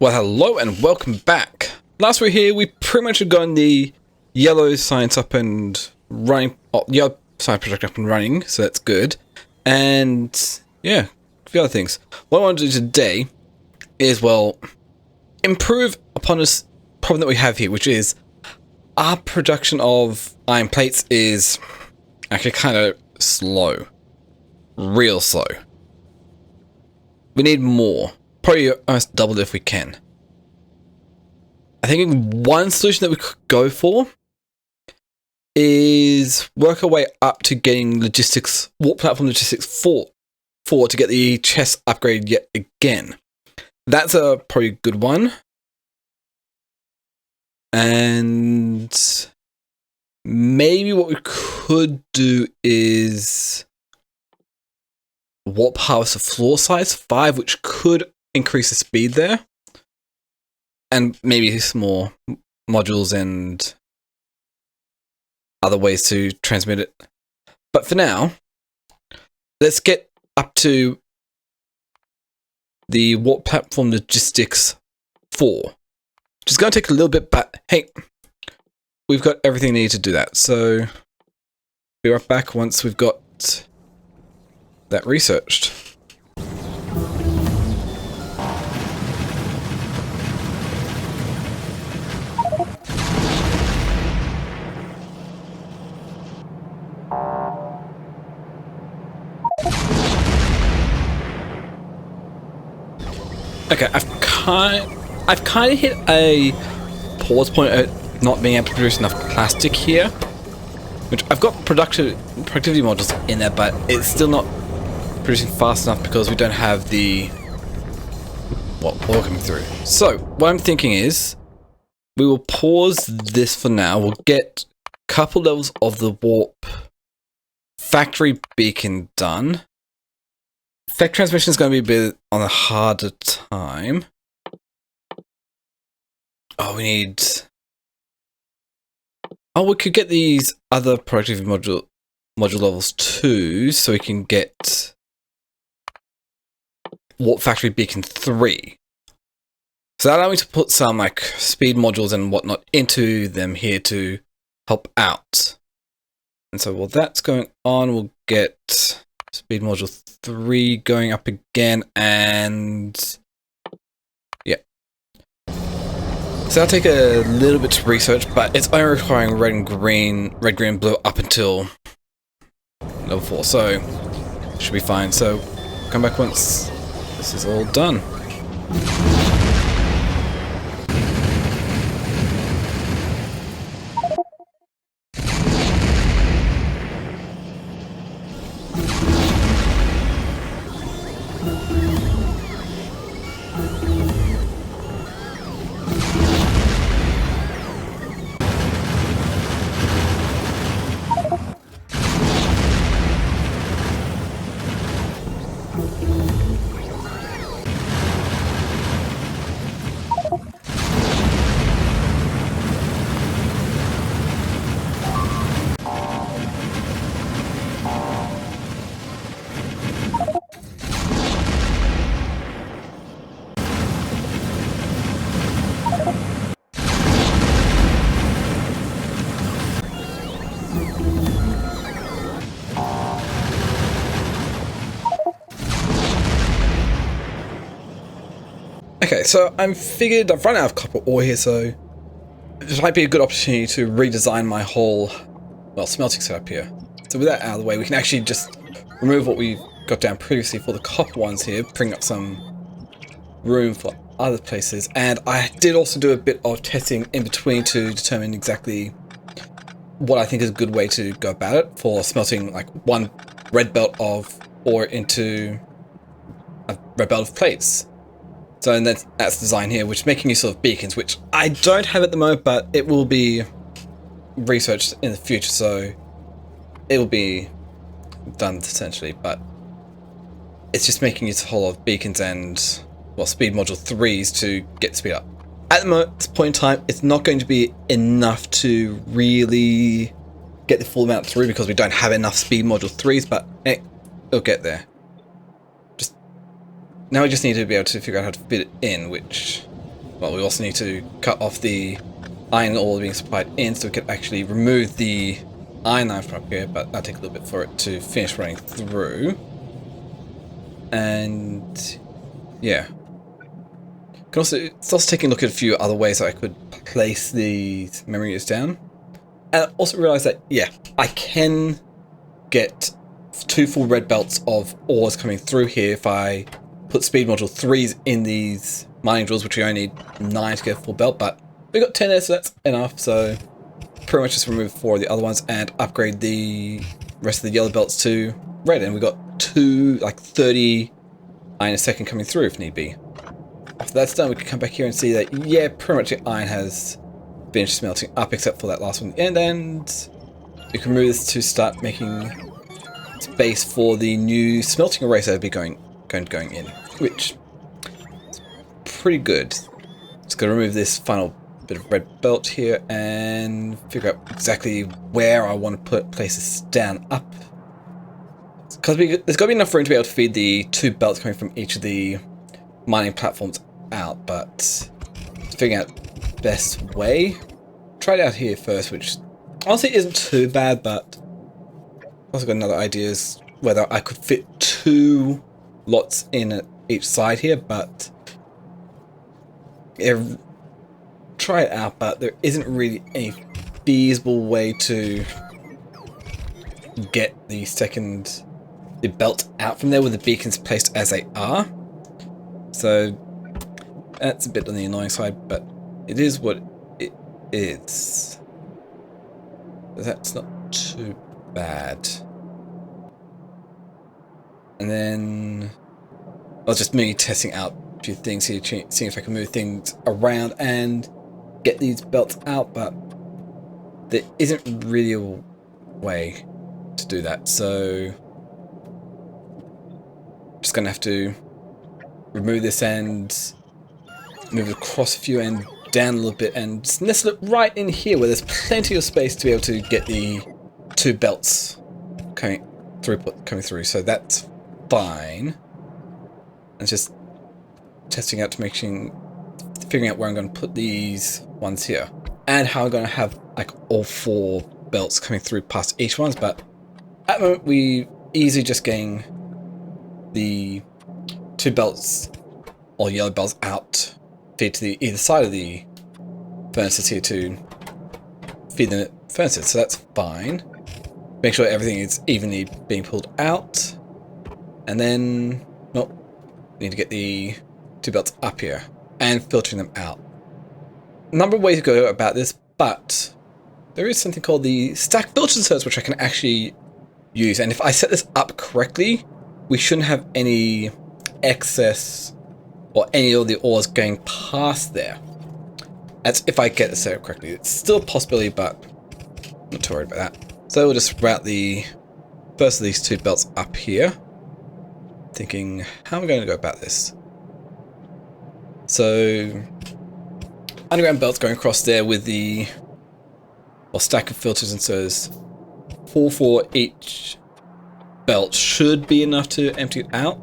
Well, hello and welcome back. Last we're here, we pretty much had gotten the yellow science up and running, yellow science project up and running, so that's good. And yeah, a few other things. What I want to do today is, well, improve upon this problem that we have here, which is our production of iron plates is actually kind of slow. Real slow. We need more. Probably almost double it if we can. I think one solution that we could go for is work our way up to getting logistics, warp platform logistics 4 to get the chest upgrade yet again. That's a probably good one. And maybe what we could do is warp harvester floor size 5, which could increase the speed there, and maybe some more modules and other ways to transmit it. But for now, let's get up to the warp platform logistics 4, which is going to take a little bit, but hey, we've got everything needed to do that. So be right back once we've got that researched. Okay, I've kind of hit a pause point at not being able to produce enough plastic here, which I've got productivity modules in there, but it's still not producing fast enough because we don't have the ore coming through. So what I'm thinking is we will pause this for now. We'll get a couple levels of the warp factory beacon done. Effect transmission is going to be a bit on a harder time. Oh, we could get these other productivity module levels too, so we can get Warp Factory Beacon 3. So that allows me to put some like speed modules and whatnot into them here to help out. And so while that's going on, we'll get speed module 3 going up again, and yeah. So that'll take a little bit to research, but it's only requiring red, green, blue up until level 4, so should be fine. So come back once this is all done. Okay, so I've run out of copper ore here, so this might be a good opportunity to redesign my whole, well, smelting setup here. So with that out of the way, we can actually just remove what we've got down previously for the copper ones here, bring up some room for other places. And I did also do a bit of testing in between to determine exactly what I think is a good way to go about it for smelting like one red belt of ore into a red belt of plates. So and that's design here, which is making use of beacons, which I don't have at the moment, but it will be researched in the future, so it will be done essentially. But it's just making use of whole of beacons and, well, speed module 3s to get speed up. At the moment, at this point in time, it's not going to be enough to really get the full amount through because we don't have enough speed module 3s, but it'll get there. Now we just need to be able to figure out how to fit it in, which well, we also need to cut off the iron ore being supplied in so we can actually remove the iron line from up here, but that'll take a little bit for it to finish running through. And yeah. It's also taking a look at a few other ways that I could place these memory units down. And I also realized that, yeah, I can get 2 full red belts of ores coming through here if I put speed module 3s in these mining drills, which we only need 9 to get a full belt, but we got 10 there, so that's enough. So pretty much just remove 4 of the other ones and upgrade the rest of the yellow belts to red, and we got 30 iron a second coming through if need be. After that's done, we can come back here and see that, yeah, pretty much the iron has finished smelting up, except for that last one at the end, and we can remove this to start making space for the new smelting arrays that will be going in, which is pretty good. Just going to remove this final bit of red belt here and figure out exactly where I want to place this down up. Because there's got to be enough room to be able to feed the 2 belts coming from each of the mining platforms out, but figuring out best way. Try it out here first, which honestly isn't too bad, but also got another idea is whether I could fit 2 lots in at each side here, but yeah, try it out, but there isn't really any feasible way to get the belt out from there with the beacons placed as they are. So that's a bit on the annoying side, but it is what it is. That's not too bad. And then I was just me testing out a few things here, seeing if I can move things around and get these belts out, but there isn't really a way to do that, so I'm just gonna have to remove this and move it across a few and down a little bit and just nestle it right in here where there's plenty of space to be able to get the 2 belts coming through, so that's fine. It's just testing out to figuring out where I'm going to put these ones here and how I'm going to have like all 4 belts coming through past each ones, but at the moment we easily just getting the 2 belts or yellow belts out, feed to the either side of the furnaces here to feed the furnaces, so that's fine. Make sure everything is evenly being pulled out, and then need to get the 2 belts up here and filtering them out. A number of ways to go about this, but there is something called the stack filter inserts which I can actually use, and if I set this up correctly, we shouldn't have any excess or any of the ores going past there. That's if I get it set up correctly. It's still a possibility, but I'm not too worried about that. So we'll just route the first of these 2 belts up here. Thinking, how am I going to go about this? So, underground belts going across there with the stack of filters and inserters. 4 for each belt should be enough to empty it out,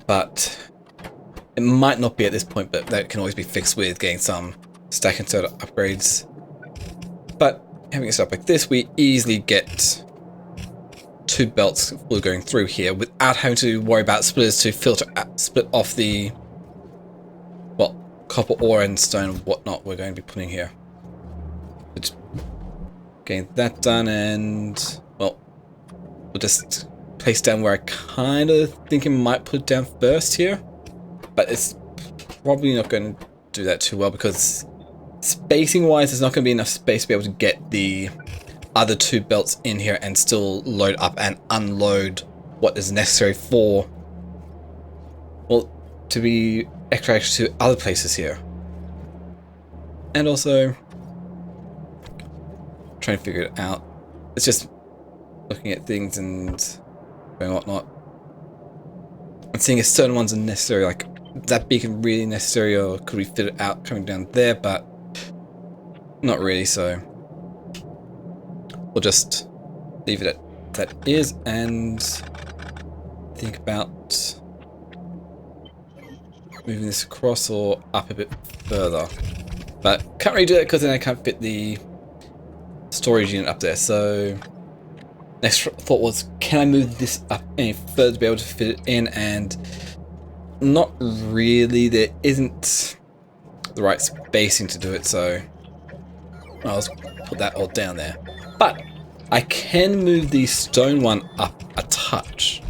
but it might not be at this point, but that can always be fixed with getting some stack inserter upgrades. But having it set up like this, we easily get 2 belts going through here without having to worry about splitters to split off the copper ore and stone and whatnot we're going to be putting here. Just getting that done, and we'll just place down where I kind of think it might put it down first here, but it's probably not going to do that too well because spacing wise there's not going to be enough space to be able to get the other 2 belts in here and still load up and unload what is necessary for to be extracted to other places here. And also trying to figure it out. It's just looking at things and going whatnot and seeing if certain ones are necessary, like is that beacon really necessary, or could we fit it out coming down there, but not really, so we'll just leave it at that is and think about moving this across or up a bit further. But can't really do that because then I can't fit the storage unit up there. So next thought was, can I move this up any further to be able to fit it in? And not really. There isn't the right spacing to do it, so I'll just put that all down there. But I can move the stone one up a touch.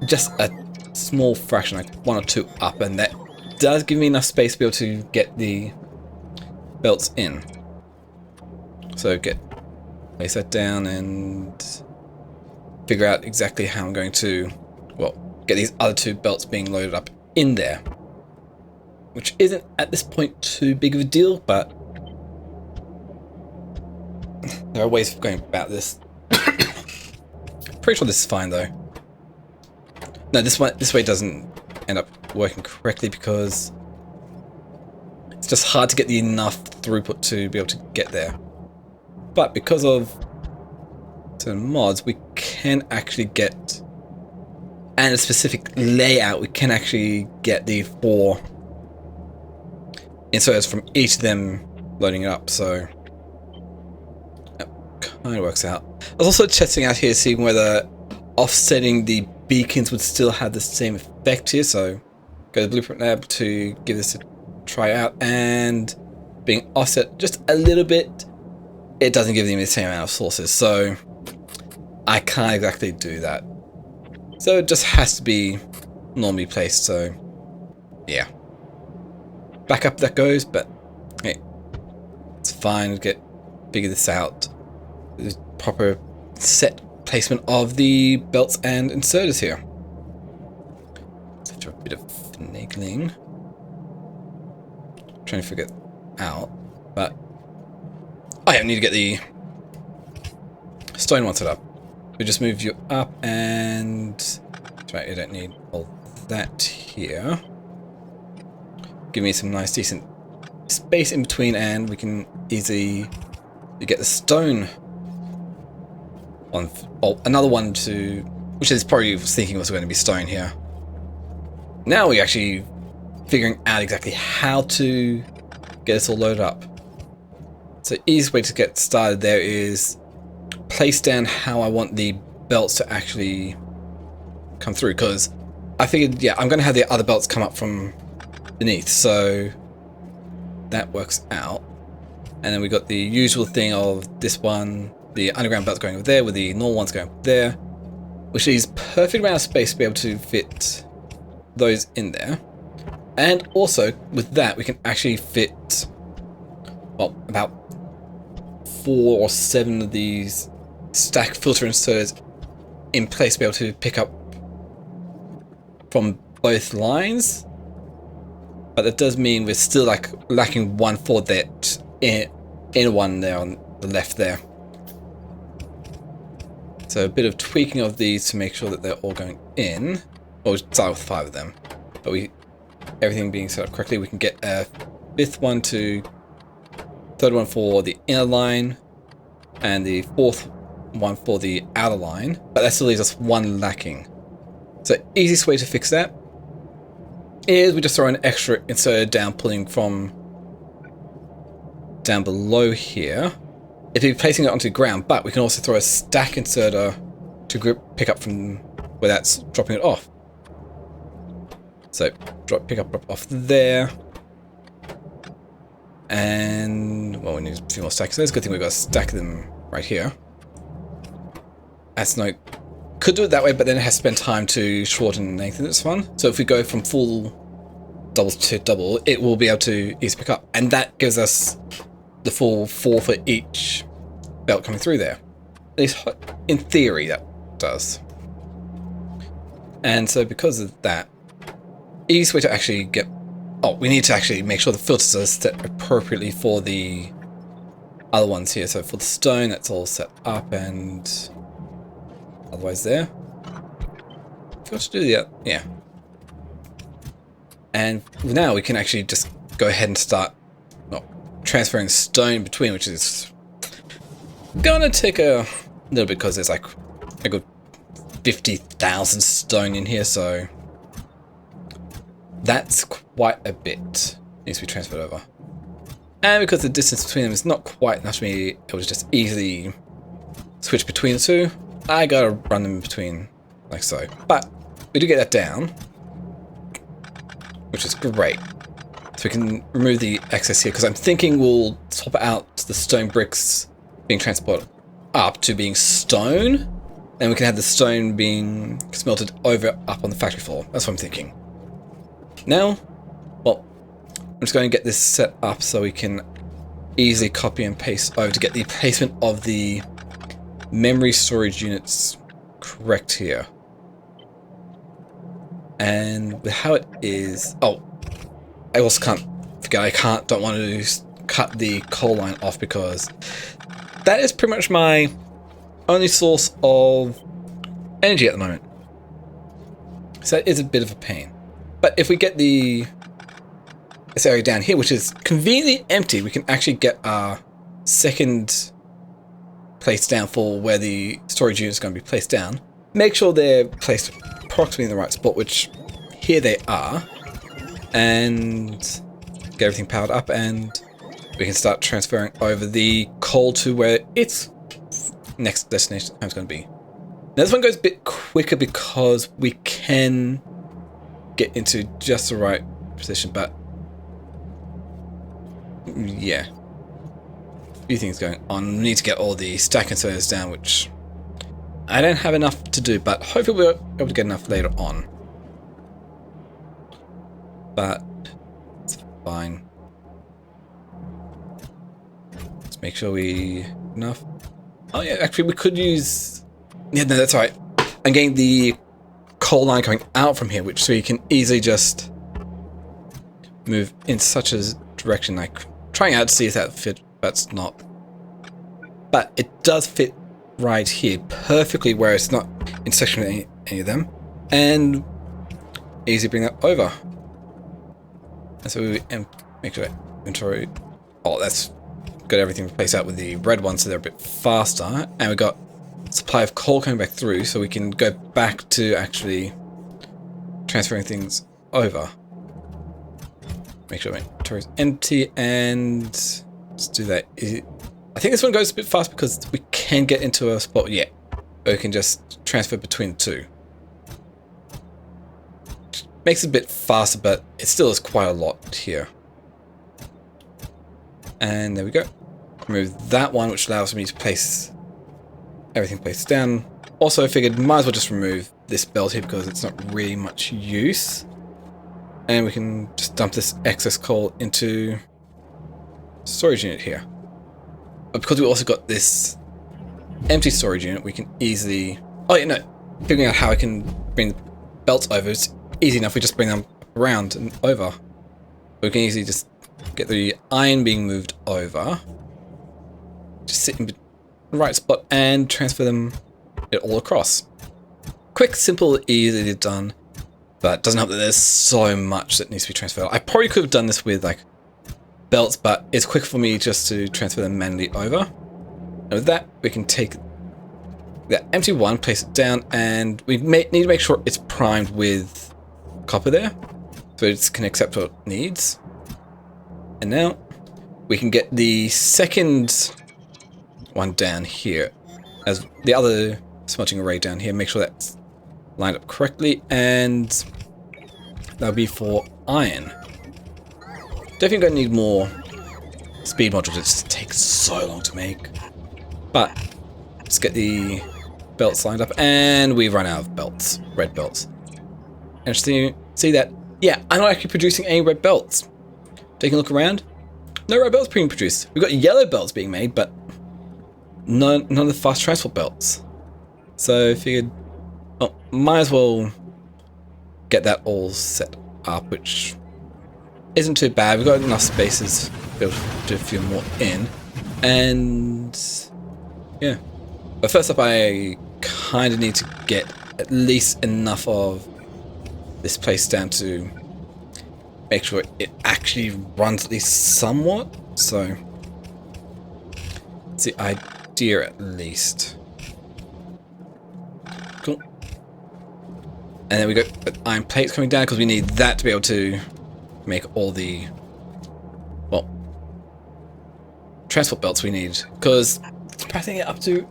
Just a small fraction, like 1 or 2 up, and that does give me enough space to be able to get the belts in. So place that down and figure out exactly how I'm going to, well, get these other 2 belts being loaded up in there. Which isn't at this point too big of a deal, but there are ways of going about this. Pretty sure this is fine though. No, this way doesn't end up working correctly because it's just hard to get the enough throughput to be able to get there. But because of certain mods, we can actually get, and a specific layout, we can actually get the 4 inserts from each of them loading it up, so that kind of works out. I was also testing out here, seeing whether offsetting the beacons would still have the same effect here, so go to the Blueprint Lab to give this a try out, and being offset just a little bit, it doesn't give them the same amount of sources, so I can't exactly do that. So it just has to be normally placed, so yeah. Back up that goes, but hey, it's fine. We'll figure this out. The proper set placement of the belts and inserters here. Let's have to do a bit of finagling. Trying to figure it out, but I need to get the stone one set up. We just move you up, and that's right, you don't need all that here. Give me some nice decent space in between, and we can easily get the stone on, oh, another one to, which is probably thinking was going to be stone here. Now we're actually figuring out exactly how to get this all loaded up. So easiest way to get started there is place down how I want the belts to actually come through, because I figured, yeah, I'm going to have the other belts come up from beneath, so that works out. And then we got the usual thing of this one, the underground belts going over there, with the normal ones going up there, which leaves perfect amount of space to be able to fit those in there. And also with that, we can actually fit, well, about 4 or 7 of these stack filter inserters in place to be able to pick up from both lines. But that does mean we're still like lacking one for that inner one there on the left there. So a bit of tweaking of these to make sure that they're all going in. Or we'll start with 5 of them. But everything being set up correctly, we can get a 5th one to 3rd one for the inner line, and the 4th one for the outer line. But that still leaves us 1 lacking. So easiest way to fix that is we just throw an extra inserter down, pulling from down below here. It'd be placing it onto the ground, but we can also throw a stack inserter to pick up from where that's dropping it off. So pick up off there. And, well, we need a few more stacks. So it's a good thing we've got to stack them right here. That's no... Could do it that way, but then it has to spend time to shorten and lengthen this one. So if we go from full doubles to double, it will be able to easily pick up. And that gives us the full 4 for each belt coming through there. At least in theory that does. And so because of that, easiest way to actually get... Oh, we need to actually make sure the filters are set appropriately for the other ones here. So for the stone, that's all set up, and otherwise there. Forgot to do the... yeah. And now we can actually just go ahead and start transferring stone between, which is gonna take a little bit because there's like a good 50,000 stone in here, so That's quite a bit needs to be transferred over. And because the distance between them is not quite enough to be able to just easily switch between the two, I gotta run them in between like so. But we do get that down, which is great. So we can remove the excess here, because I'm thinking we'll swap out the stone bricks being transported up to being stone. Then we can have the stone being smelted over up on the factory floor. That's what I'm thinking. Now, well, I'm just going to get this set up so we can easily copy and paste over to get the placement of the memory storage units correct here. And with how it is, oh, I also don't want to cut the coal line off, because that is pretty much my only source of energy at the moment. So that is a bit of a pain. But if we get this area down here, which is conveniently empty, we can actually get our second place down for where the storage unit is going to be placed down. Make sure they're placed approximately in the right spot, which here they are. And get everything powered up, and we can start transferring over the coal to where its next destination is going to be. Now this one goes a bit quicker because we can get into just the right position, but yeah, a few things going on. We need to get all the stack inserters down, which I don't have enough to do, but hopefully we'll be able to get enough later on. But it's fine. Let's make sure we enough. Oh yeah, actually we could use. Yeah, no, that's right. I'm getting the coal line coming out from here, which so you can easily just move in such a direction, like trying out to see if that fit. That's not. But it does fit right here perfectly, where it's not in section with any of them, and easy bring that over. And so we make sure that inventory. Oh, that's got everything replaced out with the red one, so they're a bit faster. And we got supply of coal coming back through, so we can go back to actually transferring things over. Make sure my inventory is empty, and let's do that. I think this one goes a bit fast because we can get into a spot, yeah, where we can just transfer between the two. Makes it a bit faster, but it still is quite a lot here. And there we go. Remove that one, which allows me to place everything placed down. Also, I figured might as well just remove this belt here because it's not really much use. And we can just dump this excess coal into storage unit here. But because we also got this empty storage unit, we can easily... Oh yeah, no. Figuring out how I can bring the belts over is easy enough. We just bring them around and over. We can easily just get the iron being moved over. Just sit in the right spot and transfer them it all across. Quick, simple, easily done. But it doesn't help that there's so much that needs to be transferred. I probably could have done this with like belts, but it's quick for me just to transfer them manually over. And with that, we can take that empty one, place it down, and we need to make sure it's primed with copper there, so it can accept what it needs. And now we can get the second one down here as the other smelting array down here. Make sure that's lined up correctly, and that'll be for iron. Definitely going to need more speed modules. It just takes so long to make. But let's get the belts lined up, and we run out of belts, red belts. And see that, yeah, I'm not actually producing any red belts. Taking a look around, no red belts being produced. We've got yellow belts being made, but none of the fast transport belts. So I figured, oh, might as well get that all set up, which isn't too bad. We've got enough spaces to be able to do a few more in. And yeah. But first up, I kind of need to get at least enough of this place down to make sure it actually runs at least somewhat. So it's the idea at least. Cool. And then we got iron plates coming down because we need that to be able to make all the, well, transport belts we need. Because passing it up to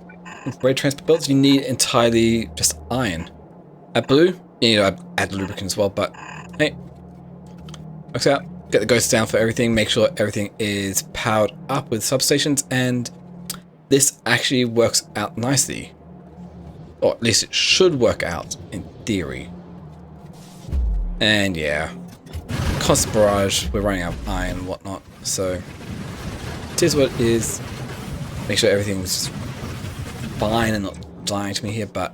red transport belts, you need entirely just iron. At blue, you need to add lubricant as well, but hey, works out. Get the ghosts down for everything, make sure everything is powered up with substations, and this actually works out nicely. Or at least it should work out in theory. And yeah, constant barrage, we're running out of iron and whatnot, so it is what it is. Make sure everything's fine and not dying to me here, but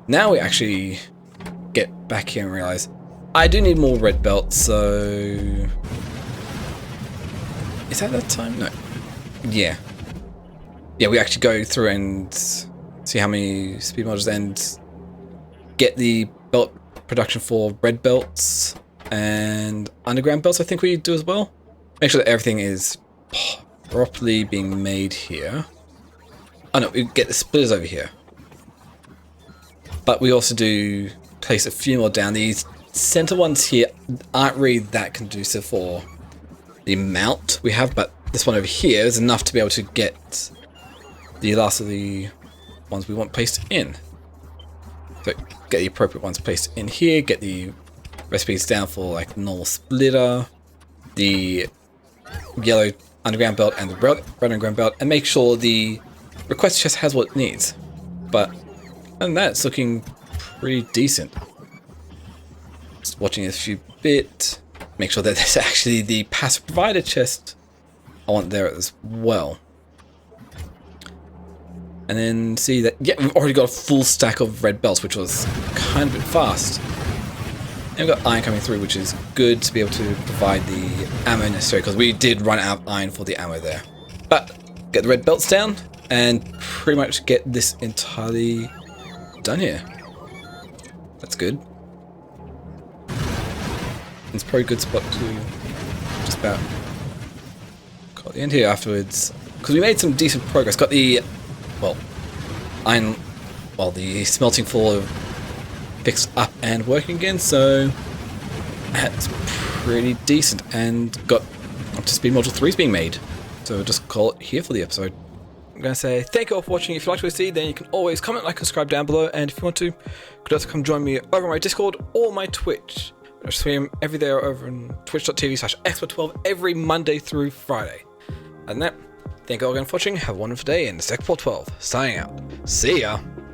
now we actually get back here and realize I do need more red belts, so is that time? No. Yeah, we actually go through and see how many speed modules and get the belt production for red belts and underground belts. I think we do as well. Make sure that everything is properly being made here. Oh no, we get the splitters over here, but we also do place a few more down. These center ones here aren't really that conducive for the amount we have, but this one over here is enough to be able to get the last of the ones we want placed in. So get the appropriate ones placed in here, get the recipes down for like normal splitter, the yellow underground belt and the red underground belt, and make sure the request chest has what it needs. But other than that, it's looking pretty decent. Just watching this few bit, make sure that there's actually the passive provider chest I want there as well. And then see that, yeah, we've already got a full stack of red belts, which was kind of a bit fast. And we've got iron coming through, which is good to be able to provide the ammo necessary, because we did run out of iron for the ammo there. But get the red belts down and pretty much get this entirely done here. That's good. It's probably a good spot to just about call the end here afterwards, because we made some decent progress. Got the, well, iron, well, the smelting floor fixed up and working again, so that's pretty decent, and got up to speed module 3 is being made. So we'll just call it here for the episode. I'm going to say thank you all for watching. If you liked what you see, then you can always comment, like, and subscribe down below, and if you want to, you could also come join me over on my Discord or my Twitch. I stream every day over on twitch.tv/expert12 every Monday through Friday. And that, thank you all again for watching. Have a wonderful day, and it's Expert12 signing out. See ya!